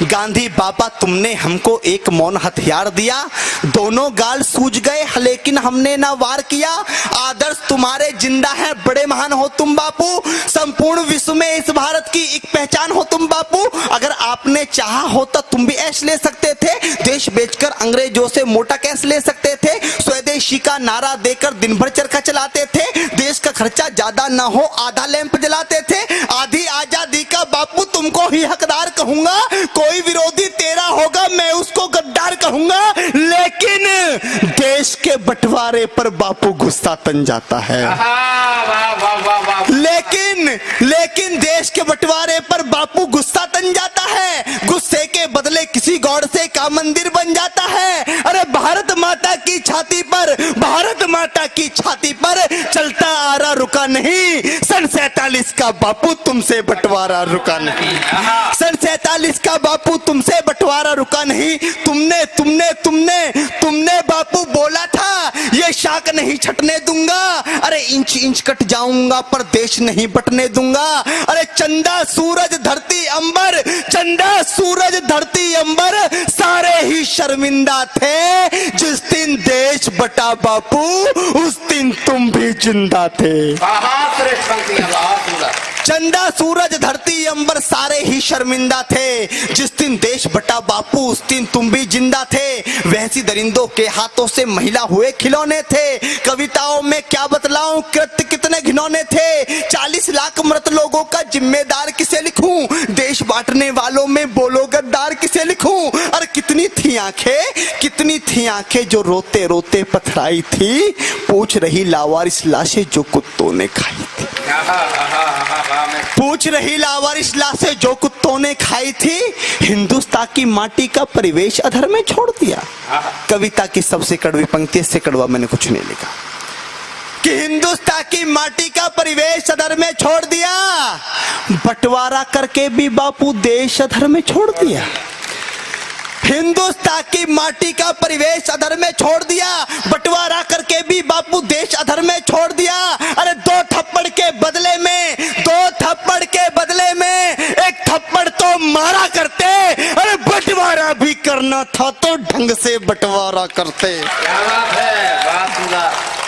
गांधी बाबा तुमने हमको एक मौन हथियार दिया, दोनों गाल सूज गए लेकिन हमने ना वार किया। आदर्श तुम्हारे जिंदा है, बड़े महान हो तुम बापू, संपूर्ण विश्व में इस भारत की एक पहचान हो तुम बापू। अगर आपने चाहा होता तुम भी ऐश ले सकते थे, देश बेचकर अंग्रेजों से मोटा कैश ले सकते थे, स्वदेशी का नारा देकर दिन भर चरखा चलाते थे, देश का खर्चा ज्यादा ना हो आधा लैंप जलाते थे। आधी आजादी का बापू तुमको ही हकदार कहूंगा, कोई विरोधी तेरा होगा मैं उसको गद्दार कहूंगा। लेकिन देश के बंटवारे पर बापू गुस्सा तन जाता है। लेकिन देश के बंटवारे पर बापू गुस्सा तन जाता है, गुस्से के बदले किसी गौड़ से का मंदिर बन जाता है। अरे भारत माता की छाती पर, भारत माता की छाती पर चलता आ रहा रुका नहीं, सन 47 का बापू तुमसे बंटवारा रुका नहीं, सन 47 का बापू तुमसे बंटवारा रुका नहीं। तुमने तुमने तुमने तुमने बापू बोला था ये शाख नहीं छटने दूंगा, अरे इंच इंच कट जाऊंगा पर देश नहीं बटने दूंगा। अरे चंदा सूरज धरती अंबर, चंदा सूरज धरती अंबर सारे ही शर्मिंदा थे, जिस दिन देश बटा बापू उस दिन तुम भी जिंदा थे। चंदा सूरज धरती अंबर सारे ही शर्मिंदा थे, जिस दिन देश बटा बापू उस दिन तुम भी जिंदा थे। वैसी दरिंदों के हाथों से महिला हुए खिलौने थे, कविताओं में क्या बतलाऊं कृत्य कितने घिनौने थे। 40 लाख मृत लोगों का जिम्मेदार किसे लिखूं, देश बांटने वालों में बोलो गद्दार किसे लिखूं। और कितनी थी आंखें जो रोते रोते पथराई थी, पूछ रही लावारिस लाशें जो कुत्तों ने खाई थी, पूछ रही लावारिस लाशें जो कुत्तों ने खाई थी। हिंदुस्तान की माटी का परिवेश अधर में छोड़ दिया। कविता की सबसे कड़वी पंक्ति, इससे कड़वा मैंने कुछ नहीं लिखा, कि हिंदुस्तान की माटी का परिवेश अधर में छोड़ दिया, बंटवारा करके भी बापू देश अधर में छोड़ दिया। हिंदुस्तान की माटी का परिवेश अधर में छोड़ दिया, बंटवारा करके भी बापू देश अधर में छोड़ दिया। अरे दो थप्पड़ के बदले में एक थप्पड़ तो मारा करते, अरे बंटवारा भी करना था तो ढंग से बंटवारा करते। क्या बात है, बात